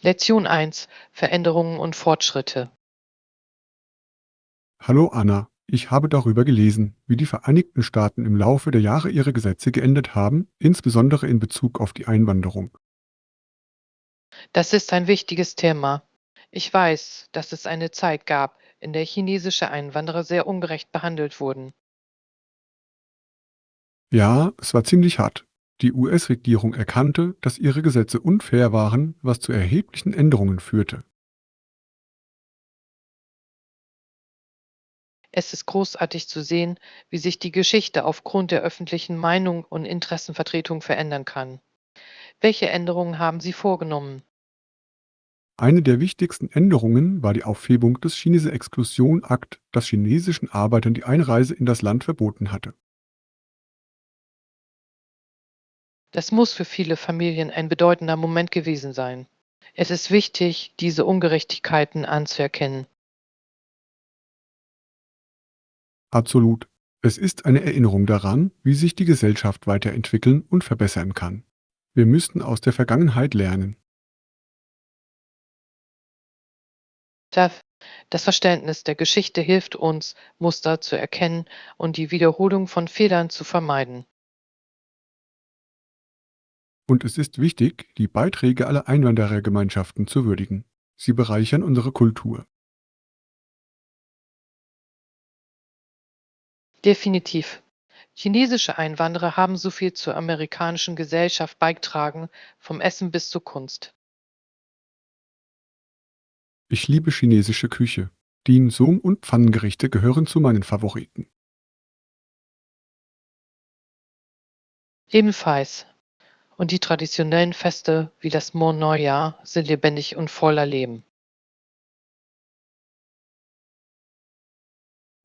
Lektion 1: Veränderungen und Fortschritte. Hallo Anna, ich habe darüber gelesen, wie die Vereinigten Staaten im Laufe der Jahre ihre Gesetze geändert haben, insbesondere in Bezug auf die Einwanderung. Das ist ein wichtiges Thema. Ich weiß, dass es eine Zeit gab, in der chinesische Einwanderer sehr ungerecht behandelt wurden. Ja, es war ziemlich hart. Die US-Regierung erkannte, dass ihre Gesetze unfair waren, was zu erheblichen Änderungen führte. Es ist großartig zu sehen, wie sich die Geschichte aufgrund der öffentlichen Meinung und Interessenvertretung verändern kann. Welche Änderungen haben Sie vorgenommen? Eine der wichtigsten Änderungen war die Aufhebung des Chinese-Exklusion-Akt, das chinesischen Arbeitern die Einreise in das Land verboten hatte. Das muss für viele Familien ein bedeutender Moment gewesen sein. Es ist wichtig, diese Ungerechtigkeiten anzuerkennen. Absolut. Es ist eine Erinnerung daran, wie sich die Gesellschaft weiterentwickeln und verbessern kann. Wir müssten aus der Vergangenheit lernen. Da Das Verständnis der Geschichte hilft uns, Muster zu erkennen und die Wiederholung von Fehlern zu vermeiden. Und es ist wichtig, die Beiträge aller Einwanderergemeinschaften zu würdigen. Sie bereichern unsere Kultur. Definitiv. Chinesische Einwanderer haben so viel zur amerikanischen Gesellschaft beigetragen, vom Essen bis zur Kunst. Ich liebe chinesische Küche. Dim Sum und Pfannengerichte gehören zu meinen Favoriten. Ebenfalls. Und die traditionellen Feste wie das Mont Neujahr sind lebendig und voller Leben.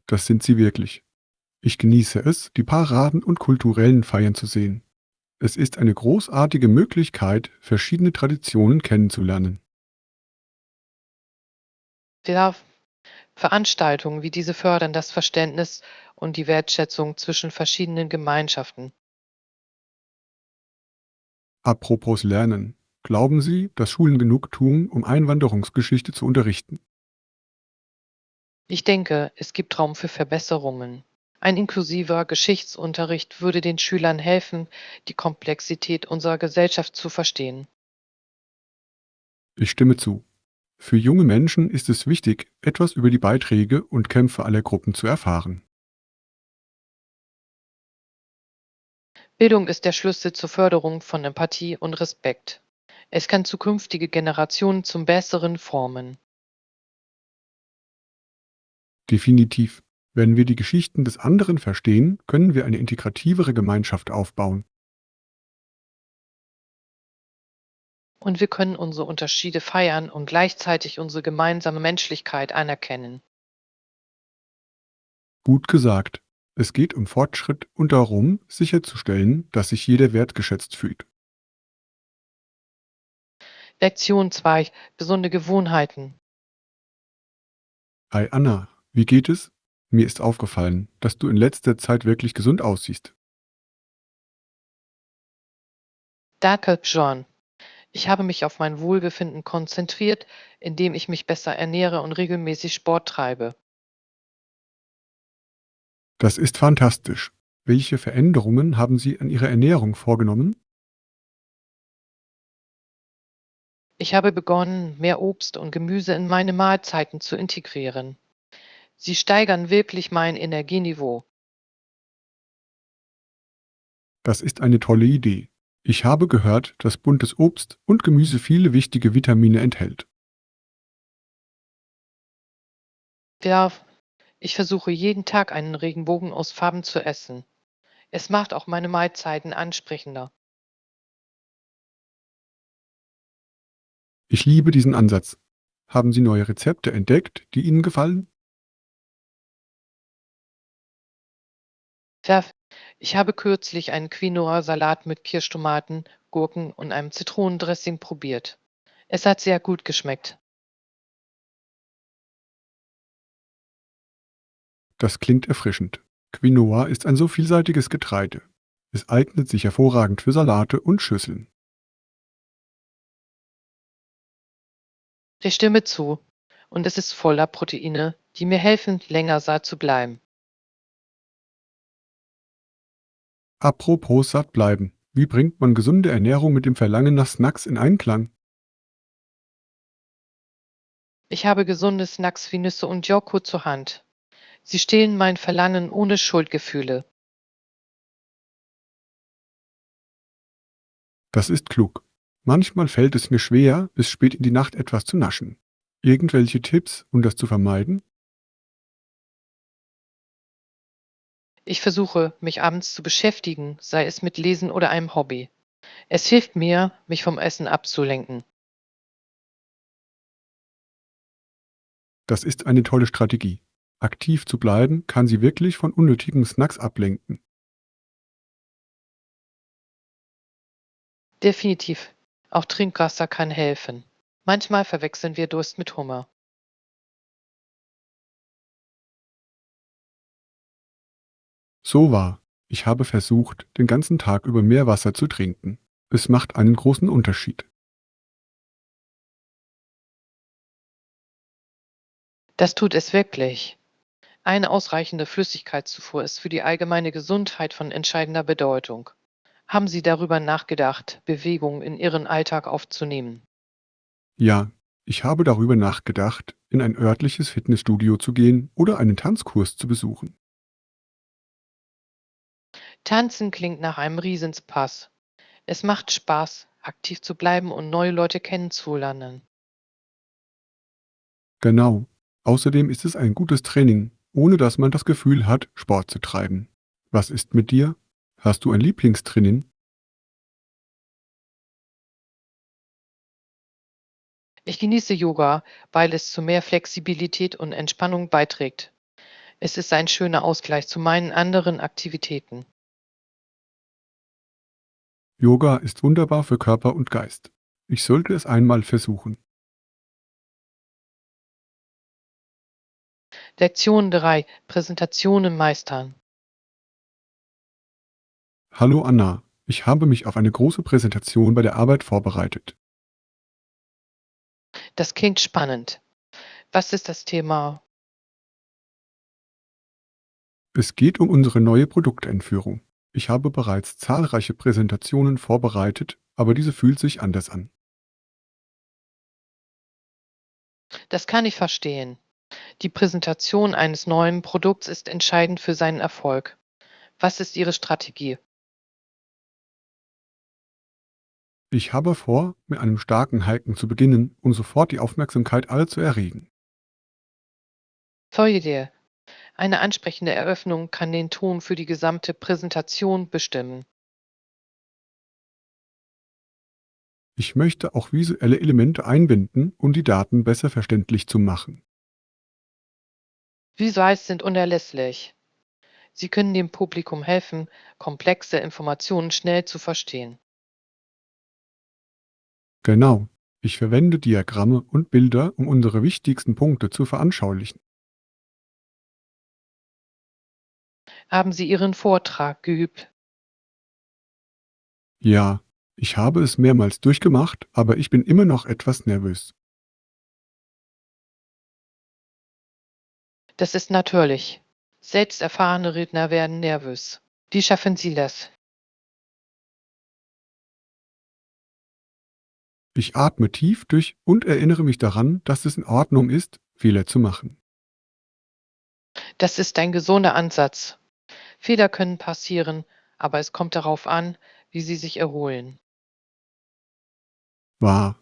Das sind sie wirklich. Ich genieße es, die Paraden und kulturellen Feiern zu sehen. Es ist eine großartige Möglichkeit, verschiedene Traditionen kennenzulernen. Ja, Veranstaltungen wie diese fördern das Verständnis und die Wertschätzung zwischen verschiedenen Gemeinschaften. Apropos Lernen. Glauben Sie, dass Schulen genug tun, um Einwanderungsgeschichte zu unterrichten? Ich denke, es gibt Raum für Verbesserungen. Ein inklusiver Geschichtsunterricht würde den Schülern helfen, die Komplexität unserer Gesellschaft zu verstehen. Ich stimme zu. Für junge Menschen ist es wichtig, etwas über die Beiträge und Kämpfe aller Gruppen zu erfahren. Bildung ist der Schlüssel zur Förderung von Empathie und Respekt. Es kann zukünftige Generationen zum Besseren formen. Definitiv. Wenn wir die Geschichten des anderen verstehen, können wir eine integrativere Gemeinschaft aufbauen. Und wir können unsere Unterschiede feiern und gleichzeitig unsere gemeinsame Menschlichkeit anerkennen. Gut gesagt. Es geht um Fortschritt und darum, sicherzustellen, dass sich jeder wertgeschätzt fühlt. Lektion 2: Gesunde Gewohnheiten. Hi Anna, wie geht es? Mir ist aufgefallen, dass du in letzter Zeit wirklich gesund aussiehst. Danke, John. Ich habe mich auf mein Wohlbefinden konzentriert, indem ich mich besser ernähre und regelmäßig Sport treibe. Das ist fantastisch. Welche Veränderungen haben Sie an Ihrer Ernährung vorgenommen? Ich habe begonnen, mehr Obst und Gemüse in meine Mahlzeiten zu integrieren. Sie steigern wirklich mein Energieniveau. Das ist eine tolle Idee. Ich habe gehört, dass buntes Obst und Gemüse viele wichtige Vitamine enthält. Ja, ich versuche jeden Tag einen Regenbogen aus Farben zu essen. Es macht auch meine Mahlzeiten ansprechender. Ich liebe diesen Ansatz. Haben Sie neue Rezepte entdeckt, die Ihnen gefallen? Ja, ich habe kürzlich einen Quinoa-Salat mit Kirschtomaten, Gurken und einem Zitronendressing probiert. Es hat sehr gut geschmeckt. Das klingt erfrischend. Quinoa ist ein so vielseitiges Getreide. Es eignet sich hervorragend für Salate und Schüsseln. Ich stimme zu. Und es ist voller Proteine, die mir helfen, länger satt zu bleiben. Apropos satt bleiben. Wie bringt man gesunde Ernährung mit dem Verlangen nach Snacks in Einklang? Ich habe gesunde Snacks wie Nüsse und Joghurt zur Hand. Sie stillen mein Verlangen ohne Schuldgefühle. Das ist klug. Manchmal fällt es mir schwer, bis spät in die Nacht etwas zu naschen. Irgendwelche Tipps, um das zu vermeiden? Ich versuche, mich abends zu beschäftigen, sei es mit Lesen oder einem Hobby. Es hilft mir, mich vom Essen abzulenken. Das ist eine tolle Strategie. Aktiv zu bleiben kann Sie wirklich von unnötigen Snacks ablenken. Definitiv. Auch Trinkwasser kann helfen. Manchmal verwechseln wir Durst mit Hunger. So wahr. Ich habe versucht, den ganzen Tag über mehr Wasser zu trinken. Es macht einen großen Unterschied. Das tut es wirklich. Eine ausreichende Flüssigkeitszufuhr ist für die allgemeine Gesundheit von entscheidender Bedeutung. Haben Sie darüber nachgedacht, Bewegung in Ihren Alltag aufzunehmen? Ja, ich habe darüber nachgedacht, in ein örtliches Fitnessstudio zu gehen oder einen Tanzkurs zu besuchen. Tanzen klingt nach einem Riesenspaß. Es macht Spaß, aktiv zu bleiben und neue Leute kennenzulernen. Genau. Außerdem ist es ein gutes Training, ohne dass man das Gefühl hat, Sport zu treiben. Was ist mit dir? Hast du ein Lieblingstraining? Ich genieße Yoga, weil es zu mehr Flexibilität und Entspannung beiträgt. Es ist ein schöner Ausgleich zu meinen anderen Aktivitäten. Yoga ist wunderbar für Körper und Geist. Ich sollte es einmal versuchen. Lektion 3: Präsentationen meistern. Hallo Anna, ich habe mich auf eine große Präsentation bei der Arbeit vorbereitet. Das klingt spannend. Was ist das Thema? Es geht um unsere neue Produkteinführung. Ich habe bereits zahlreiche Präsentationen vorbereitet, aber diese fühlt sich anders an. Das kann ich verstehen. Die Präsentation eines neuen Produkts ist entscheidend für seinen Erfolg. Was ist Ihre Strategie? Ich habe vor, mit einem starken Hiken zu beginnen, um sofort die Aufmerksamkeit aller zu erregen. Tolle Idee. Eine ansprechende Eröffnung kann den Ton für die gesamte Präsentation bestimmen. Ich möchte auch visuelle Elemente einbinden, um die Daten besser verständlich zu machen. Visuals sind unerlässlich. Sie können dem Publikum helfen, komplexe Informationen schnell zu verstehen. Genau. Ich verwende Diagramme und Bilder, um unsere wichtigsten Punkte zu veranschaulichen. Haben Sie Ihren Vortrag geübt? Ja, ich habe es mehrmals durchgemacht, aber ich bin immer noch etwas nervös. Das ist natürlich. Selbst erfahrene Redner werden nervös. Wie schaffen Sie das? Ich atme tief durch und erinnere mich daran, dass es in Ordnung ist, Fehler zu machen. Das ist ein gesunder Ansatz. Fehler können passieren, aber es kommt darauf an, wie Sie sich erholen. Wahr.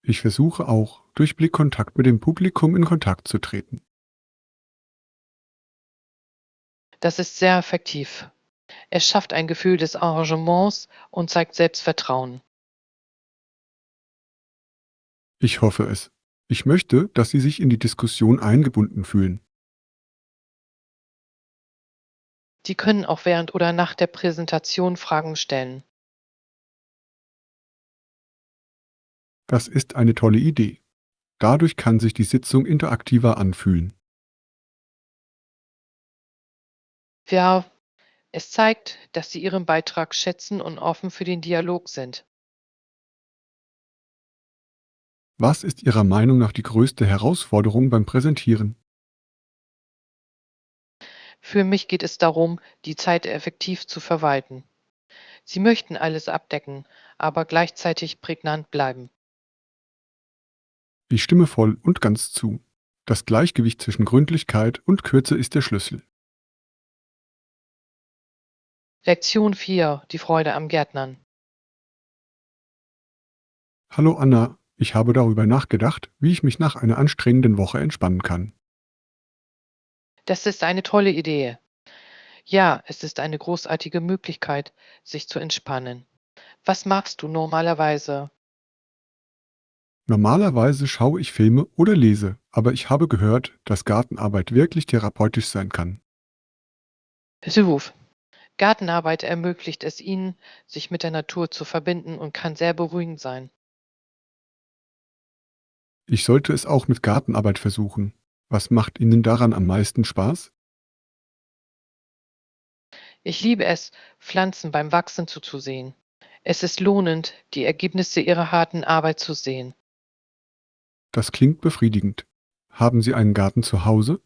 Ich versuche auch, durch Blickkontakt mit dem Publikum in Kontakt zu treten. Das ist sehr effektiv. Es schafft ein Gefühl des Engagements und zeigt Selbstvertrauen. Ich hoffe es. Ich möchte, dass Sie sich in die Diskussion eingebunden fühlen. Sie können auch während oder nach der Präsentation Fragen stellen. Das ist eine tolle Idee. Dadurch kann sich die Sitzung interaktiver anfühlen. Ja, es zeigt, dass Sie Ihren Beitrag schätzen und offen für den Dialog sind. Was ist Ihrer Meinung nach die größte Herausforderung beim Präsentieren? Für mich geht es darum, die Zeit effektiv zu verwalten. Sie möchten alles abdecken, aber gleichzeitig prägnant bleiben. Ich stimme voll und ganz zu. Das Gleichgewicht zwischen Gründlichkeit und Kürze ist der Schlüssel. Lektion 4: Die Freude am Gärtnern. Hallo Anna, ich habe darüber nachgedacht, wie ich mich nach einer anstrengenden Woche entspannen kann. Das ist eine tolle Idee. Ja, es ist eine großartige Möglichkeit, sich zu entspannen. Was magst du normalerweise? Normalerweise schaue ich Filme oder lese, aber ich habe gehört, dass Gartenarbeit wirklich therapeutisch sein kann. Ruf. Gartenarbeit ermöglicht es ihnen, sich mit der Natur zu verbinden und kann sehr beruhigend sein. Ich sollte es auch mit Gartenarbeit versuchen. Was macht Ihnen daran am meisten Spaß? Ich liebe es, Pflanzen beim Wachsen zuzusehen. Es ist lohnend, die Ergebnisse ihrer harten Arbeit zu sehen. Das klingt befriedigend. Haben Sie einen Garten zu Hause?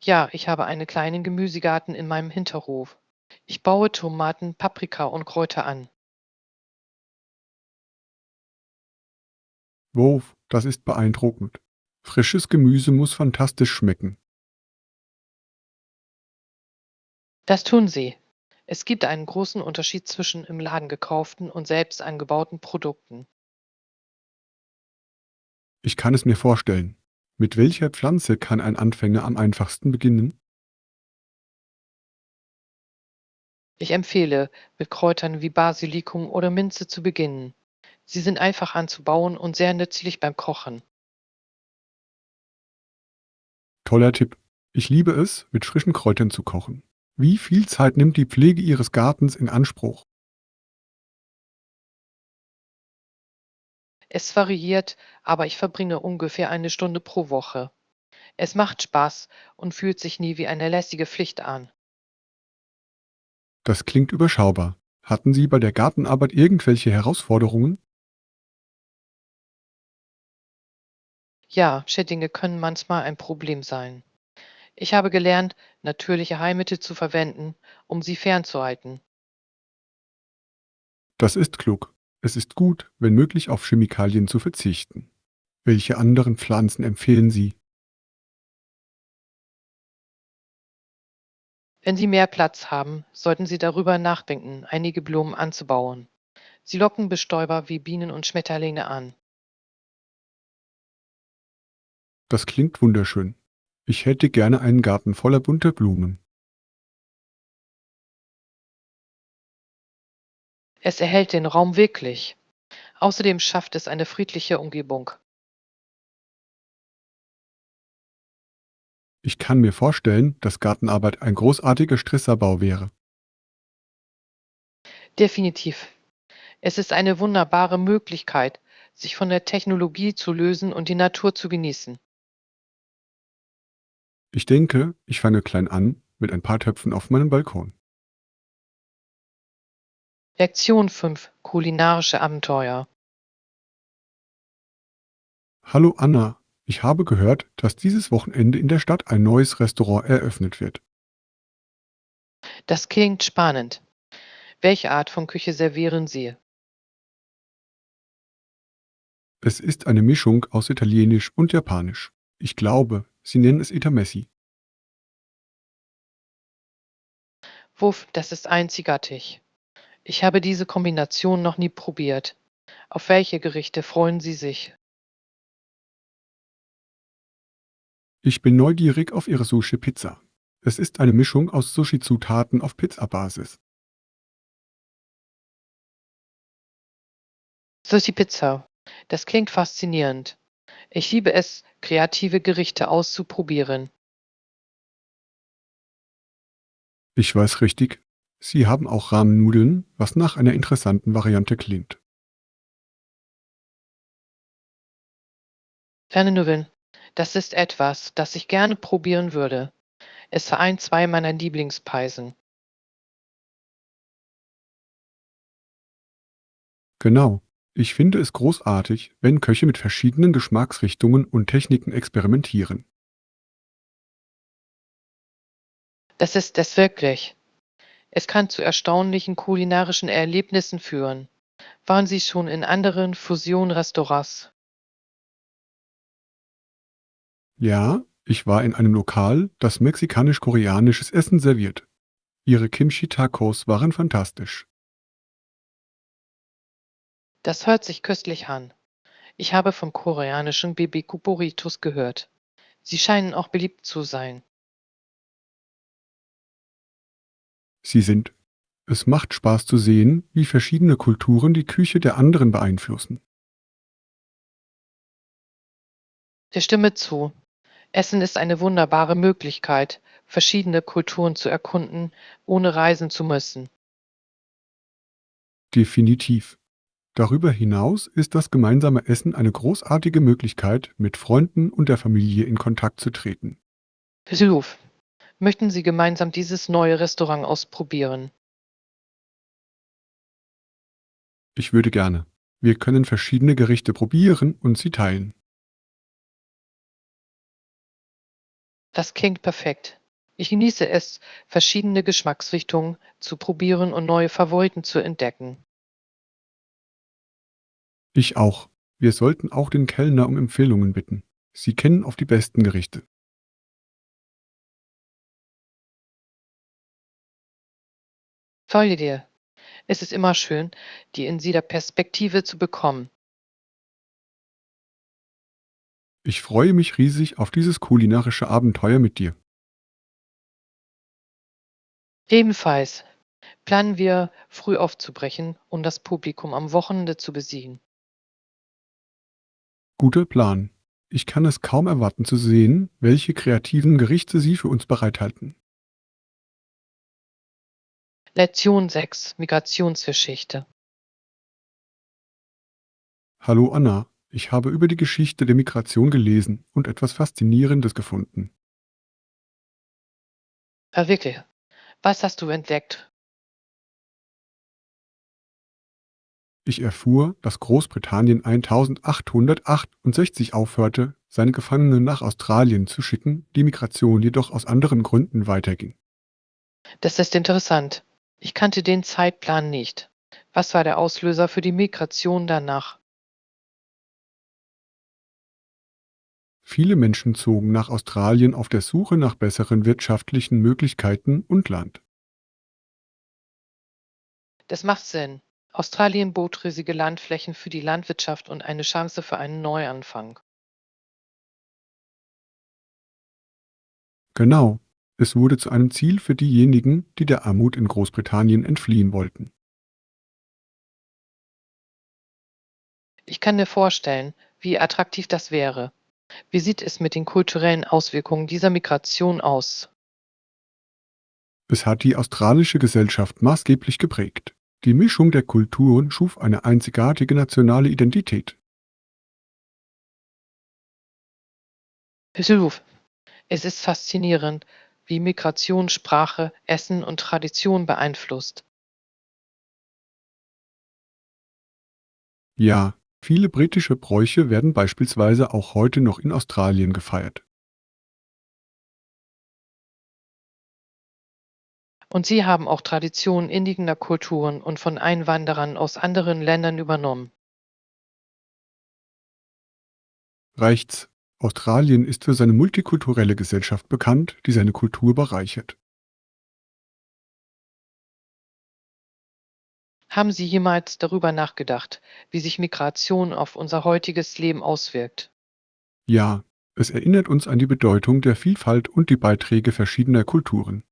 Ja, ich habe einen kleinen Gemüsegarten in meinem Hinterhof. Ich baue Tomaten, Paprika und Kräuter an. Wow, das ist beeindruckend. Frisches Gemüse muss fantastisch schmecken. Das tun sie. Es gibt einen großen Unterschied zwischen im Laden gekauften und selbst angebauten Produkten. Ich kann es mir vorstellen. Mit welcher Pflanze kann ein Anfänger am einfachsten beginnen? Ich empfehle, mit Kräutern wie Basilikum oder Minze zu beginnen. Sie sind einfach anzubauen und sehr nützlich beim Kochen. Toller Tipp. Ich liebe es, mit frischen Kräutern zu kochen. Wie viel Zeit nimmt die Pflege Ihres Gartens in Anspruch? Es variiert, aber ich verbringe ungefähr eine Stunde pro Woche. Es macht Spaß und fühlt sich nie wie eine lästige Pflicht an. Das klingt überschaubar. Hatten Sie bei der Gartenarbeit irgendwelche Herausforderungen? Ja, Schädlinge können manchmal ein Problem sein. Ich habe gelernt, natürliche Heilmittel zu verwenden, um sie fernzuhalten. Das ist klug. Es ist gut, wenn möglich auf Chemikalien zu verzichten. Welche anderen Pflanzen empfehlen Sie? Wenn Sie mehr Platz haben, sollten Sie darüber nachdenken, einige Blumen anzubauen. Sie locken Bestäuber wie Bienen und Schmetterlinge an. Das klingt wunderschön. Ich hätte gerne einen Garten voller bunter Blumen. Es erhält den Raum wirklich. Außerdem schafft es eine friedliche Umgebung. Ich kann mir vorstellen, dass Gartenarbeit ein großartiger Stressabbau wäre. Definitiv. Es ist eine wunderbare Möglichkeit, sich von der Technologie zu lösen und die Natur zu genießen. Ich denke, ich fange klein an, mit ein paar Töpfen auf meinem Balkon. Lektion 5: Kulinarische Abenteuer. Hallo Anna, ich habe gehört, dass dieses Wochenende in der Stadt ein neues Restaurant eröffnet wird. Das klingt spannend. Welche Art von Küche servieren Sie? Es ist eine Mischung aus Italienisch und Japanisch. Ich glaube, sie nennen es Itamessi. Wuff, das ist einzigartig. Ich habe diese Kombination noch nie probiert. Auf welche Gerichte freuen Sie sich? Ich bin neugierig auf Ihre Sushi-Pizza. Es ist eine Mischung aus Sushi-Zutaten auf Pizzabasis. Sushi Pizza. Das klingt faszinierend. Ich liebe es, kreative Gerichte auszuprobieren. Ich weiß richtig. Sie haben auch Ramen-Nudeln, was nach einer interessanten Variante klingt. Kleine Nudeln. Das ist etwas, das ich gerne probieren würde. Es vereint zwei meiner Lieblingsspeisen. Genau. Ich finde es großartig, wenn Köche mit verschiedenen Geschmacksrichtungen und Techniken experimentieren. Das ist es wirklich. Es kann zu erstaunlichen kulinarischen Erlebnissen führen. Waren Sie schon in anderen Fusion-Restaurants? Ja, ich war in einem Lokal, das mexikanisch-koreanisches Essen serviert. Ihre Kimchi-Tacos waren fantastisch. Das hört sich köstlich an. Ich habe vom koreanischen Bibiku Burritos gehört. Sie scheinen auch beliebt zu sein. Sie sind. Es macht Spaß zu sehen, wie verschiedene Kulturen die Küche der anderen beeinflussen. Ich stimme zu. Essen ist eine wunderbare Möglichkeit, verschiedene Kulturen zu erkunden, ohne reisen zu müssen. Definitiv. Darüber hinaus ist das gemeinsame Essen eine großartige Möglichkeit, mit Freunden und der Familie in Kontakt zu treten. Besuch. Möchten Sie gemeinsam dieses neue Restaurant ausprobieren? Ich würde gerne. Wir können verschiedene Gerichte probieren und sie teilen. Das klingt perfekt. Ich genieße es, verschiedene Geschmacksrichtungen zu probieren und neue Favoriten zu entdecken. Ich auch. Wir sollten auch den Kellner um Empfehlungen bitten. Sie kennen oft die besten Gerichte. Tolle Idee. Es ist immer schön, die Insider-Perspektive zu bekommen. Ich freue mich riesig auf dieses kulinarische Abenteuer mit dir. Ebenfalls planen wir, früh aufzubrechen und das Publikum am Wochenende zu besiegen. Guter Plan. Ich kann es kaum erwarten zu sehen, welche kreativen Gerichte Sie für uns bereithalten. Lektion 6: Migrationsgeschichte. Hallo Anna, ich habe über die Geschichte der Migration gelesen und etwas Faszinierendes gefunden. Wirklich, was hast du entdeckt? Ich erfuhr, dass Großbritannien 1868 aufhörte, seine Gefangenen nach Australien zu schicken, die Migration jedoch aus anderen Gründen weiterging. Das ist interessant. Ich kannte den Zeitplan nicht. Was war der Auslöser für die Migration danach? Viele Menschen zogen nach Australien auf der Suche nach besseren wirtschaftlichen Möglichkeiten und Land. Das macht Sinn. Australien bot riesige Landflächen für die Landwirtschaft und eine Chance für einen Neuanfang. Genau, es wurde zu einem Ziel für diejenigen, die der Armut in Großbritannien entfliehen wollten. Ich kann mir vorstellen, wie attraktiv das wäre. Wie sieht es mit den kulturellen Auswirkungen dieser Migration aus? Es hat die australische Gesellschaft maßgeblich geprägt. Die Mischung der Kulturen schuf eine einzigartige nationale Identität. Besuch. Es ist faszinierend, wie Migration Sprache, Essen und Tradition beeinflusst. Ja, viele britische Bräuche werden beispielsweise auch heute noch in Australien gefeiert. Und sie haben auch Traditionen indigener Kulturen und von Einwanderern aus anderen Ländern übernommen. Reicht's? Australien ist für seine multikulturelle Gesellschaft bekannt, die seine Kultur bereichert. Haben Sie jemals darüber nachgedacht, wie sich Migration auf unser heutiges Leben auswirkt? Ja, es erinnert uns an die Bedeutung der Vielfalt und die Beiträge verschiedener Kulturen.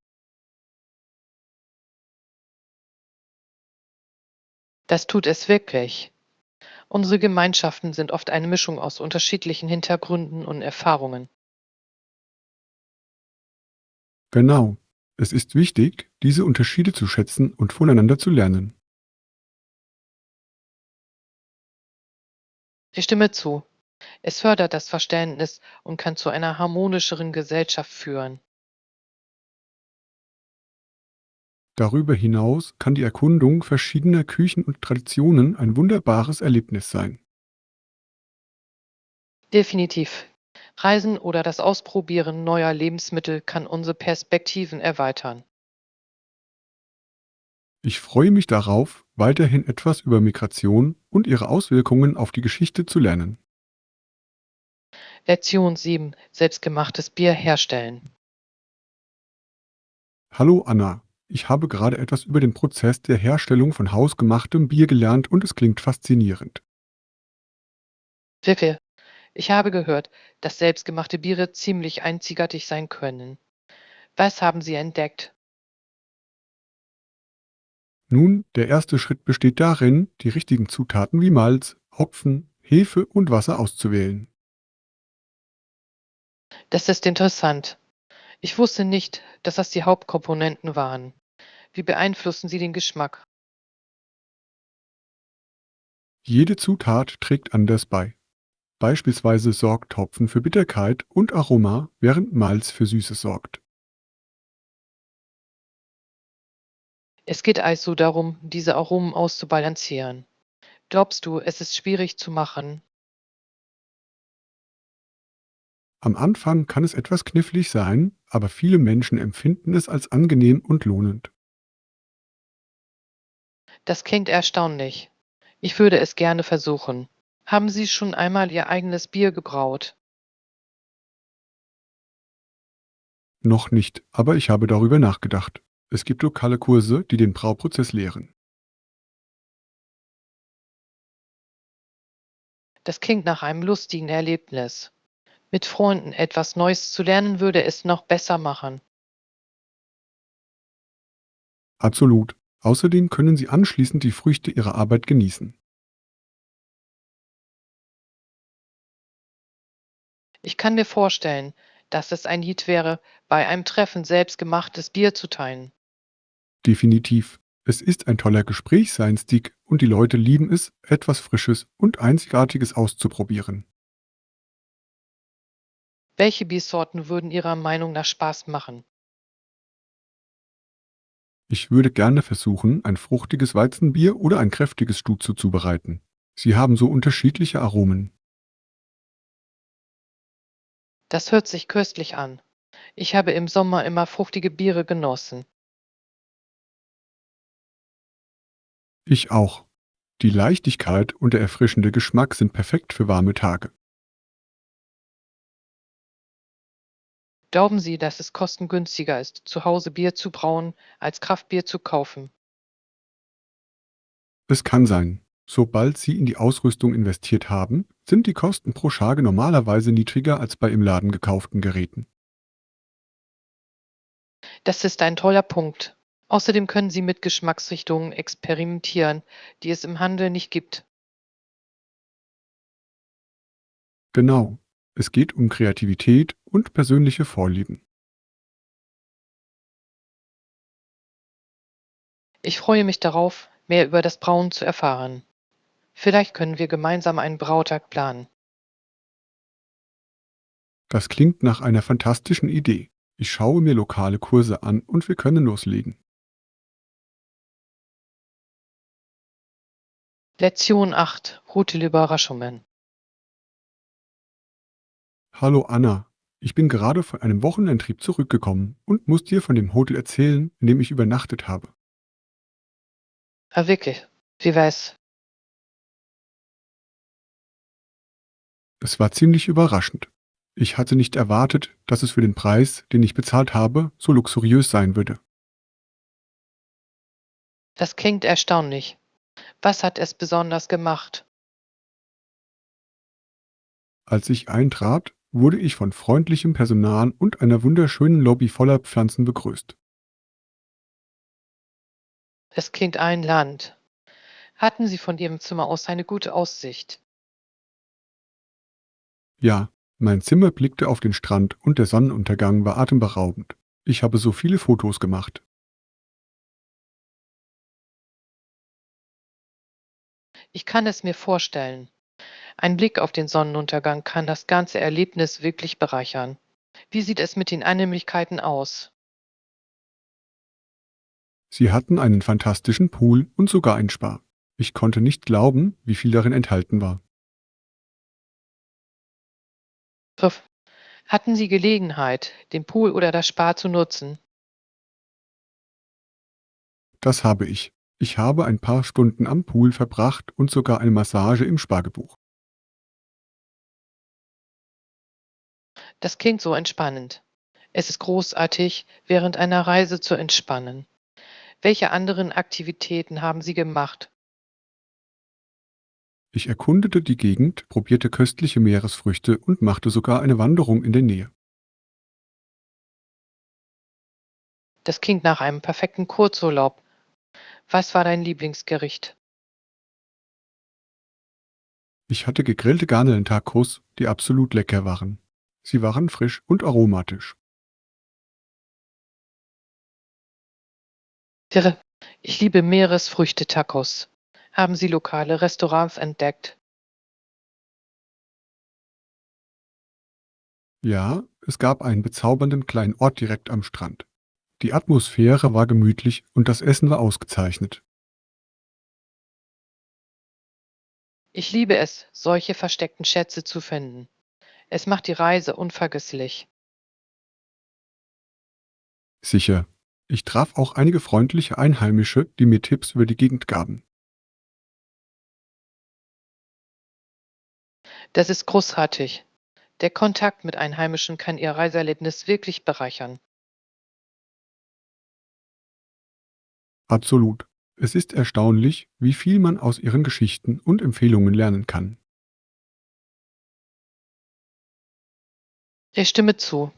Das tut es wirklich. Unsere Gemeinschaften sind oft eine Mischung aus unterschiedlichen Hintergründen und Erfahrungen. Genau. Es ist wichtig, diese Unterschiede zu schätzen und voneinander zu lernen. Ich stimme zu. Es fördert das Verständnis und kann zu einer harmonischeren Gesellschaft führen. Darüber hinaus kann die Erkundung verschiedener Küchen und Traditionen ein wunderbares Erlebnis sein. Definitiv. Reisen oder das Ausprobieren neuer Lebensmittel kann unsere Perspektiven erweitern. Ich freue mich darauf, weiterhin etwas über Migration und ihre Auswirkungen auf die Geschichte zu lernen. Lektion 7: Selbstgemachtes Bier herstellen. Hallo Anna, ich habe gerade etwas über den Prozess der Herstellung von hausgemachtem Bier gelernt und es klingt faszinierend. Pfiffe. Ich habe gehört, dass selbstgemachte Biere ziemlich einzigartig sein können. Was haben Sie entdeckt? Nun, der erste Schritt besteht darin, die richtigen Zutaten wie Malz, Hopfen, Hefe und Wasser auszuwählen. Das ist interessant. Ich wusste nicht, dass das die Hauptkomponenten waren. Wie beeinflussen sie den Geschmack? Jede Zutat trägt anders bei. Beispielsweise sorgt Hopfen für Bitterkeit und Aroma, während Malz für Süße sorgt. Es geht also darum, diese Aromen auszubalancieren. Glaubst du, es ist schwierig zu machen? Am Anfang kann es etwas knifflig sein, aber viele Menschen empfinden es als angenehm und lohnend. Das klingt erstaunlich. Ich würde es gerne versuchen. Haben Sie schon einmal Ihr eigenes Bier gebraut? Noch nicht, aber ich habe darüber nachgedacht. Es gibt lokale Kurse, die den Brauprozess lehren. Das klingt nach einem lustigen Erlebnis. Mit Freunden etwas Neues zu lernen würde es noch besser machen. Absolut. Außerdem können Sie anschließend die Früchte Ihrer Arbeit genießen. Ich kann mir vorstellen, dass es ein Lied wäre, bei einem Treffen selbstgemachtes Bier zu teilen. Definitiv. Es ist ein toller Gesprächseinstieg und die Leute lieben es, etwas Frisches und Einzigartiges auszuprobieren. Welche Biersorten würden Ihrer Meinung nach Spaß machen? Ich würde gerne versuchen, ein fruchtiges Weizenbier oder ein kräftiges Stud zuzubereiten. Sie haben so unterschiedliche Aromen. Das hört sich köstlich an. Ich habe im Sommer immer fruchtige Biere genossen. Ich auch. Die Leichtigkeit und der erfrischende Geschmack sind perfekt für warme Tage. Glauben Sie, dass es kostengünstiger ist, zu Hause Bier zu brauen, als Kraftbier zu kaufen? Es kann sein. Sobald Sie in die Ausrüstung investiert haben, sind die Kosten pro Charge normalerweise niedriger als bei im Laden gekauften Geräten. Das ist ein toller Punkt. Außerdem können Sie mit Geschmacksrichtungen experimentieren, die es im Handel nicht gibt. Genau. Es geht um Kreativität und persönliche Vorlieben. Ich freue mich darauf, mehr über das Brauen zu erfahren. Vielleicht können wir gemeinsam einen Brautag planen. Das klingt nach einer fantastischen Idee. Ich schaue mir lokale Kurse an und wir können loslegen. Lektion 8: Route Überraschungen. Hallo Anna, ich bin gerade von einem Wochenendtrip zurückgekommen und muss dir von dem Hotel erzählen, in dem ich übernachtet habe. Ah, wirklich? Wie wär's? Es war ziemlich überraschend. Ich hatte nicht erwartet, dass es für den Preis, den ich bezahlt habe, so luxuriös sein würde. Das klingt erstaunlich. Was hat es besonders gemacht? Als ich eintrat, wurde ich von freundlichem Personal und einer wunderschönen Lobby voller Pflanzen begrüßt. Es klingt ein Land. Hatten Sie von Ihrem Zimmer aus eine gute Aussicht? Ja, mein Zimmer blickte auf den Strand und der Sonnenuntergang war atemberaubend. Ich habe so viele Fotos gemacht. Ich kann es mir vorstellen. Ein Blick auf den Sonnenuntergang kann das ganze Erlebnis wirklich bereichern. Wie sieht es mit den Annehmlichkeiten aus? Sie hatten einen fantastischen Pool und sogar ein Spa. Ich konnte nicht glauben, wie viel darin enthalten war. Griff. Hatten Sie Gelegenheit, den Pool oder das Spa zu nutzen? Das habe ich. Ich habe ein paar Stunden am Pool verbracht und sogar eine Massage im Spa gebucht. Das klingt so entspannend. Es ist großartig, während einer Reise zu entspannen. Welche anderen Aktivitäten haben Sie gemacht? Ich erkundete die Gegend, probierte köstliche Meeresfrüchte und machte sogar eine Wanderung in der Nähe. Das klingt nach einem perfekten Kurzurlaub. Was war dein Lieblingsgericht? Ich hatte gegrillte Garnelen-Tacos, die absolut lecker waren. Sie waren frisch und aromatisch. Irre. Ich liebe Meeresfrüchte-Tacos. Haben Sie lokale Restaurants entdeckt? Ja, es gab einen bezaubernden kleinen Ort direkt am Strand. Die Atmosphäre war gemütlich und das Essen war ausgezeichnet. Ich liebe es, solche versteckten Schätze zu finden. Es macht die Reise unvergesslich. Sicher. Ich traf auch einige freundliche Einheimische, die mir Tipps über die Gegend gaben. Das ist großartig. Der Kontakt mit Einheimischen kann Ihr Reiseerlebnis wirklich bereichern. Absolut. Es ist erstaunlich, wie viel man aus ihren Geschichten und Empfehlungen lernen kann. Ich stimme zu.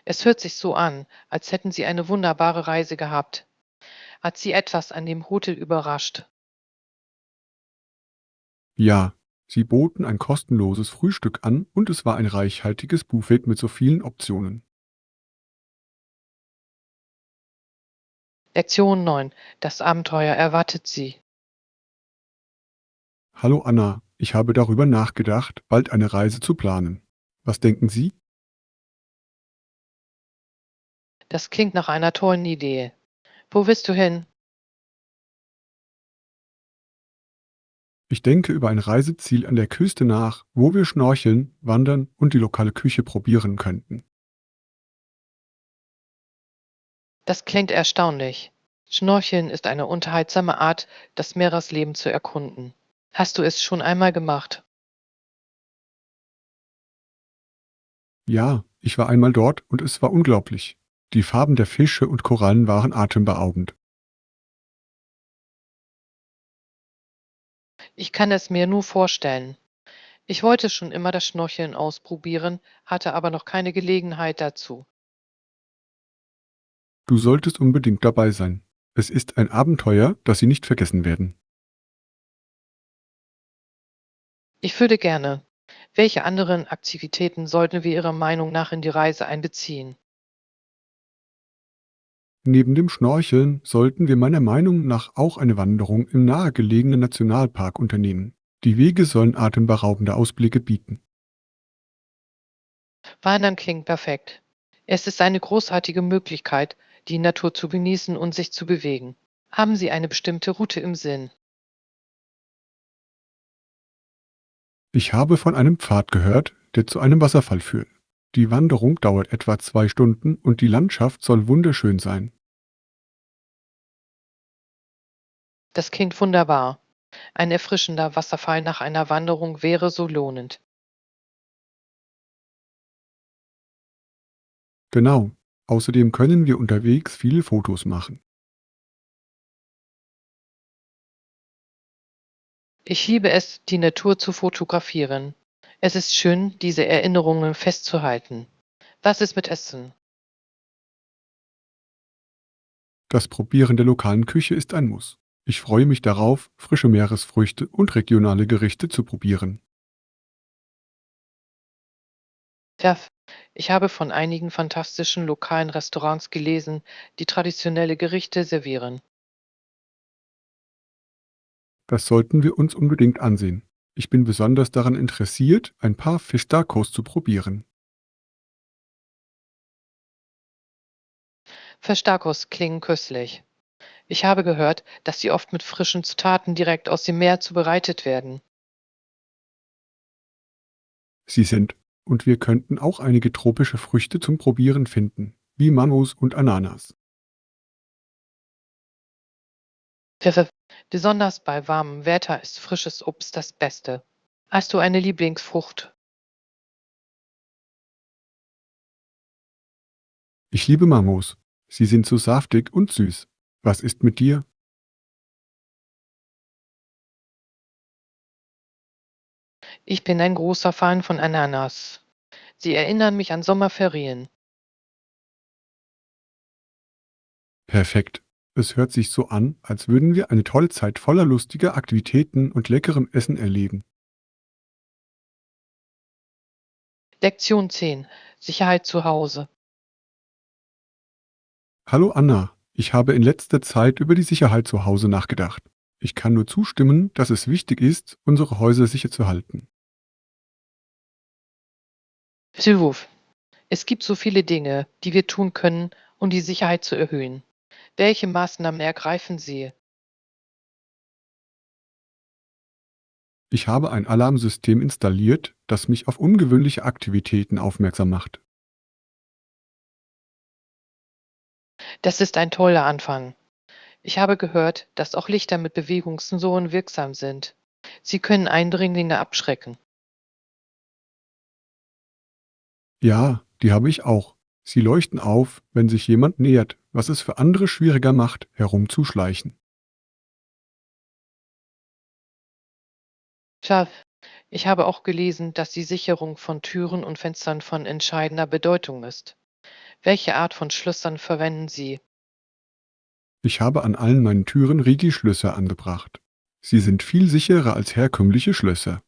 Es hört sich so an, als hätten Sie eine wunderbare Reise gehabt. Hat Sie etwas an dem Hotel überrascht? Ja, sie boten ein kostenloses Frühstück an und es war ein reichhaltiges Buffet mit so vielen Optionen. Lektion 9. Das Abenteuer erwartet Sie. Hallo Anna, ich habe darüber nachgedacht, bald eine Reise zu planen. Was denken Sie? Das klingt nach einer tollen Idee. Wo willst du hin? Ich denke über ein Reiseziel an der Küste nach, wo wir schnorcheln, wandern und die lokale Küche probieren könnten. Das klingt erstaunlich. Schnorcheln ist eine unterhaltsame Art, das Meeresleben zu erkunden. Hast du es schon einmal gemacht? Ja, ich war einmal dort und es war unglaublich. Die Farben der Fische und Korallen waren atemberaubend. Ich kann es mir nur vorstellen. Ich wollte schon immer das Schnorcheln ausprobieren, hatte aber noch keine Gelegenheit dazu. Du solltest unbedingt dabei sein. Es ist ein Abenteuer, das Sie nicht vergessen werden. Ich würde gerne. Welche anderen Aktivitäten sollten wir Ihrer Meinung nach in die Reise einbeziehen? Neben dem Schnorcheln sollten wir meiner Meinung nach auch eine Wanderung im nahegelegenen Nationalpark unternehmen. Die Wege sollen atemberaubende Ausblicke bieten. Wandern klingt perfekt. Es ist eine großartige Möglichkeit, die Natur zu genießen und sich zu bewegen. Haben Sie eine bestimmte Route im Sinn? Ich habe von einem Pfad gehört, der zu einem Wasserfall führt. Die Wanderung dauert etwa 2 Stunden und die Landschaft soll wunderschön sein. Das klingt wunderbar. Ein erfrischender Wasserfall nach einer Wanderung wäre so lohnend. Genau. Außerdem können wir unterwegs viele Fotos machen. Ich liebe es, die Natur zu fotografieren. Es ist schön, diese Erinnerungen festzuhalten. Was ist mit Essen? Das Probieren der lokalen Küche ist ein Muss. Ich freue mich darauf, frische Meeresfrüchte und regionale Gerichte zu probieren. Tja, ich habe von einigen fantastischen lokalen Restaurants gelesen, die traditionelle Gerichte servieren. Das sollten wir uns unbedingt ansehen. Ich bin besonders daran interessiert, ein paar Fisch-Tacos zu probieren. Verstärkers klingen köstlich. Ich habe gehört, dass sie oft mit frischen Zutaten direkt aus dem Meer zubereitet werden. Sie sind. Und wir könnten auch einige tropische Früchte zum Probieren finden, wie Mangos und Ananas. Pfeffer. Besonders bei warmem Wetter ist frisches Obst das Beste. Hast du eine Lieblingsfrucht? Ich liebe Mangos. Sie sind so saftig und süß. Was ist mit dir? Ich bin ein großer Fan von Ananas. Sie erinnern mich an Sommerferien. Perfekt. Es hört sich so an, als würden wir eine tolle Zeit voller lustiger Aktivitäten und leckerem Essen erleben. Lektion 10. Sicherheit zu Hause. Hallo Anna, ich habe in letzter Zeit über die Sicherheit zu Hause nachgedacht. Ich kann nur zustimmen, dass es wichtig ist, unsere Häuser sicher zu halten. Silwurf. Es gibt so viele Dinge, die wir tun können, um die Sicherheit zu erhöhen. Welche Maßnahmen ergreifen Sie? Ich habe ein Alarmsystem installiert, das mich auf ungewöhnliche Aktivitäten aufmerksam macht. Das ist ein toller Anfang. Ich habe gehört, dass auch Lichter mit Bewegungssensoren wirksam sind. Sie können Eindringlinge abschrecken. Ja, die habe ich auch. Sie leuchten auf, wenn sich jemand nähert, was es für andere schwieriger macht, herumzuschleichen. Tja, ich habe auch gelesen, dass die Sicherung von Türen und Fenstern von entscheidender Bedeutung ist. Welche Art von Schlössern verwenden Sie? Ich habe an allen meinen Türen Riegelschlösser angebracht. Sie sind viel sicherer als herkömmliche Schlösser.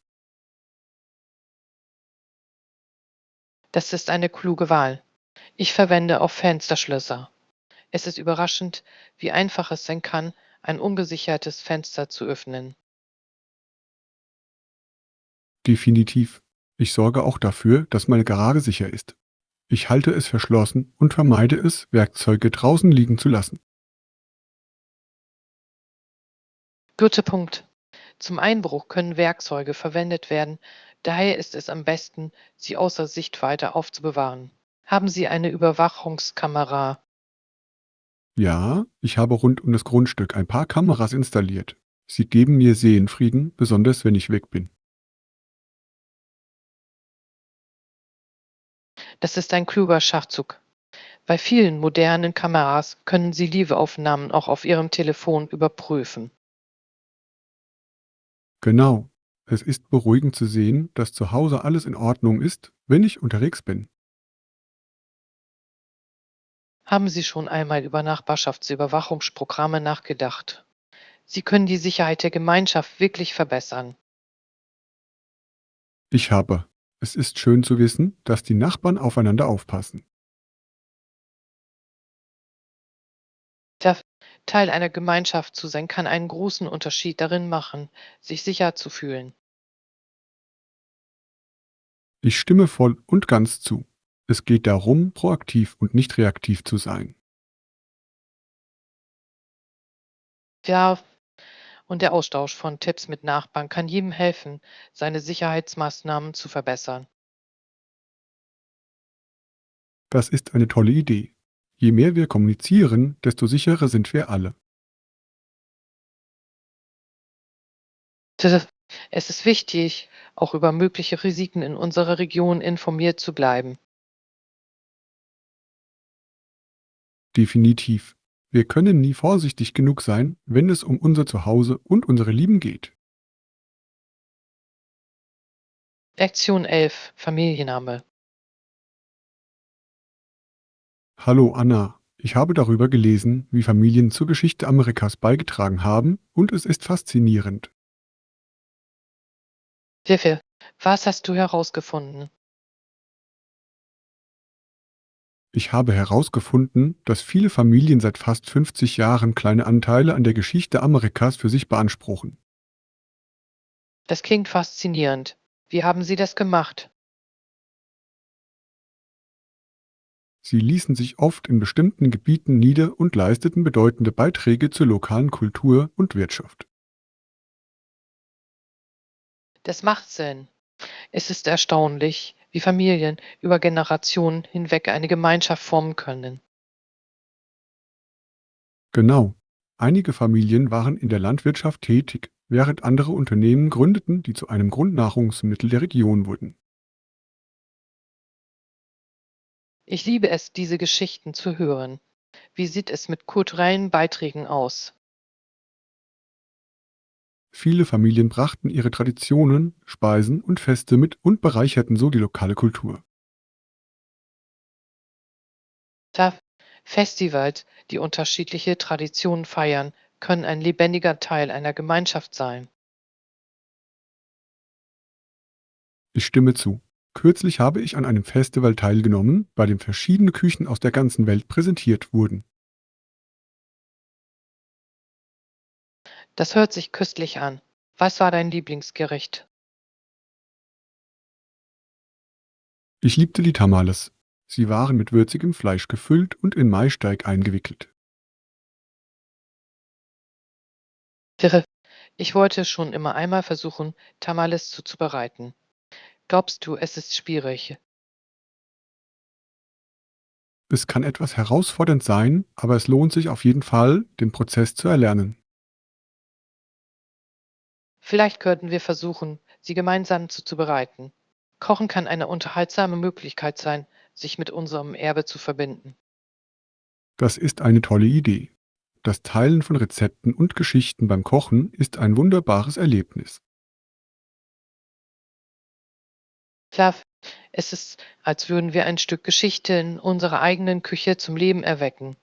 Das ist eine kluge Wahl. Ich verwende auch Fensterschlösser. Es ist überraschend, wie einfach es sein kann, ein ungesichertes Fenster zu öffnen. Definitiv. Ich sorge auch dafür, dass meine Garage sicher ist. Ich halte es verschlossen und vermeide es, Werkzeuge draußen liegen zu lassen. Guter Punkt. Zum Einbruch können Werkzeuge verwendet werden, daher ist es am besten, sie außer Sichtweite aufzubewahren. Haben Sie eine Überwachungskamera? Ja, ich habe rund um das Grundstück ein paar Kameras installiert. Sie geben mir Seelenfrieden, besonders wenn ich weg bin. Das ist ein kluger Schachzug. Bei vielen modernen Kameras können Sie Live-Aufnahmen auch auf Ihrem Telefon überprüfen. Genau. Es ist beruhigend zu sehen, dass zu Hause alles in Ordnung ist, wenn ich unterwegs bin. Haben Sie schon einmal über Nachbarschaftsüberwachungsprogramme nachgedacht? Sie können die Sicherheit der Gemeinschaft wirklich verbessern. Ich habe. Es ist schön zu wissen, dass die Nachbarn aufeinander aufpassen. Der Teil einer Gemeinschaft zu sein kann einen großen Unterschied darin machen, sich sicher zu fühlen. Ich stimme voll und ganz zu. Es geht darum, proaktiv und nicht reaktiv zu sein. Ja, und der Austausch von Tipps mit Nachbarn kann jedem helfen, seine Sicherheitsmaßnahmen zu verbessern. Das ist eine tolle Idee. Je mehr wir kommunizieren, desto sicherer sind wir alle. Es ist wichtig, auch über mögliche Risiken in unserer Region informiert zu bleiben. Definitiv. Wir können nie vorsichtig genug sein, wenn es um unser Zuhause und unsere Lieben geht. Lektion 11. Familienname. Hallo Anna, ich habe darüber gelesen, wie Familien zur Geschichte Amerikas beigetragen haben, und es ist faszinierend. Hilfe. Was hast du herausgefunden? Ich habe herausgefunden, dass viele Familien seit fast 50 Jahren kleine Anteile an der Geschichte Amerikas für sich beanspruchen. Das klingt faszinierend. Wie haben Sie das gemacht? Sie ließen sich oft in bestimmten Gebieten nieder und leisteten bedeutende Beiträge zur lokalen Kultur und Wirtschaft. Das macht Sinn. Es ist erstaunlich, wie Familien über Generationen hinweg eine Gemeinschaft formen können. Genau. Einige Familien waren in der Landwirtschaft tätig, während andere Unternehmen gründeten, die zu einem Grundnahrungsmittel der Region wurden. Ich liebe es, diese Geschichten zu hören. Wie sieht es mit kulturellen Beiträgen aus? Viele Familien brachten ihre Traditionen, Speisen und Feste mit und bereicherten so die lokale Kultur. Da Festivals, die unterschiedliche Traditionen feiern, können ein lebendiger Teil einer Gemeinschaft sein. Ich stimme zu. Kürzlich habe ich an einem Festival teilgenommen, bei dem verschiedene Küchen aus der ganzen Welt präsentiert wurden. Das hört sich köstlich an. Was war dein Lieblingsgericht? Ich liebte die Tamales. Sie waren mit würzigem Fleisch gefüllt und in Maisteig eingewickelt. Wäre Ich wollte schon immer einmal versuchen, Tamales zuzubereiten. Glaubst du, es ist schwierig? Es kann etwas herausfordernd sein, aber es lohnt sich auf jeden Fall, den Prozess zu erlernen. Vielleicht könnten wir versuchen, sie gemeinsam zuzubereiten. Kochen kann eine unterhaltsame Möglichkeit sein, sich mit unserem Erbe zu verbinden. Das ist eine tolle Idee. Das Teilen von Rezepten und Geschichten beim Kochen ist ein wunderbares Erlebnis. Klar, es ist, als würden wir ein Stück Geschichte in unserer eigenen Küche zum Leben erwecken.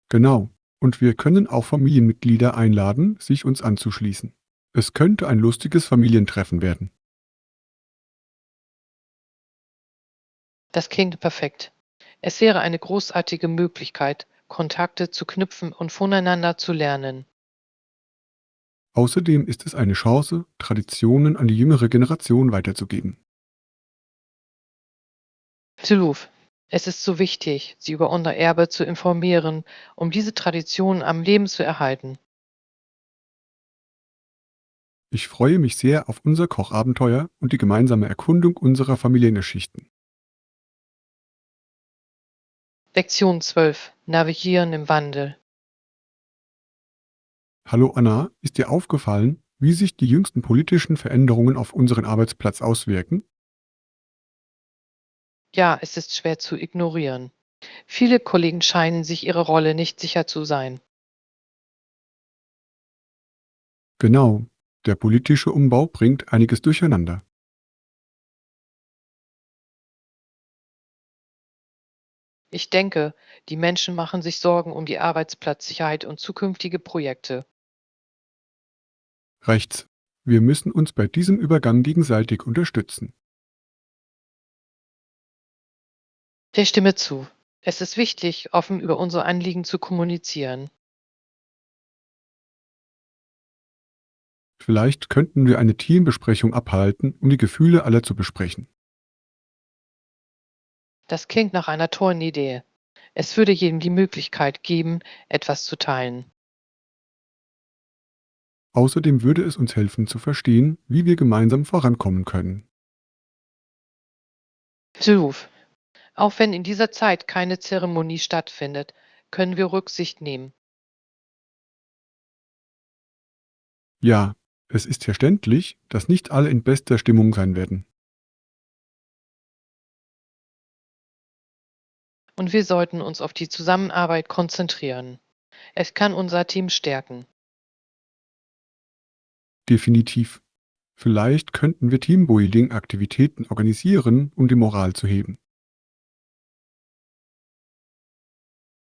Genau. Und wir können auch Familienmitglieder einladen, sich uns anzuschließen. Es könnte ein lustiges Familientreffen werden. Das klingt perfekt. Es wäre eine großartige Möglichkeit, Kontakte zu knüpfen und voneinander zu lernen. Außerdem ist es eine Chance, Traditionen an die jüngere Generation weiterzugeben. Absolut. Es ist so wichtig, sie über unser Erbe zu informieren, um diese Tradition am Leben zu erhalten. Ich freue mich sehr auf unser Kochabenteuer und die gemeinsame Erkundung unserer Familiengeschichten. Lektion 12: Navigieren im Wandel. Hallo Anna, ist dir aufgefallen, wie sich die jüngsten politischen Veränderungen auf unseren Arbeitsplatz auswirken? Ja, es ist schwer zu ignorieren. Viele Kollegen scheinen sich ihrer Rolle nicht sicher zu sein. Genau, der politische Umbau bringt einiges durcheinander. Ich denke, die Menschen machen sich Sorgen um die Arbeitsplatzsicherheit und zukünftige Projekte. Rechts. Wir müssen uns bei diesem Übergang gegenseitig unterstützen. Ich stimme zu. Es ist wichtig, offen über unsere Anliegen zu kommunizieren. Vielleicht könnten wir eine Teambesprechung abhalten, um die Gefühle aller zu besprechen. Das klingt nach einer tollen Idee. Es würde jedem die Möglichkeit geben, etwas zu teilen. Außerdem würde es uns helfen zu verstehen, wie wir gemeinsam vorankommen können. Absolut. Auch wenn in dieser Zeit keine Zeremonie stattfindet, können wir Rücksicht nehmen. Ja, es ist verständlich, dass nicht alle in bester Stimmung sein werden. Und wir sollten uns auf die Zusammenarbeit konzentrieren. Es kann unser Team stärken. Definitiv. Vielleicht könnten wir Teambuilding-Aktivitäten organisieren, um die Moral zu heben.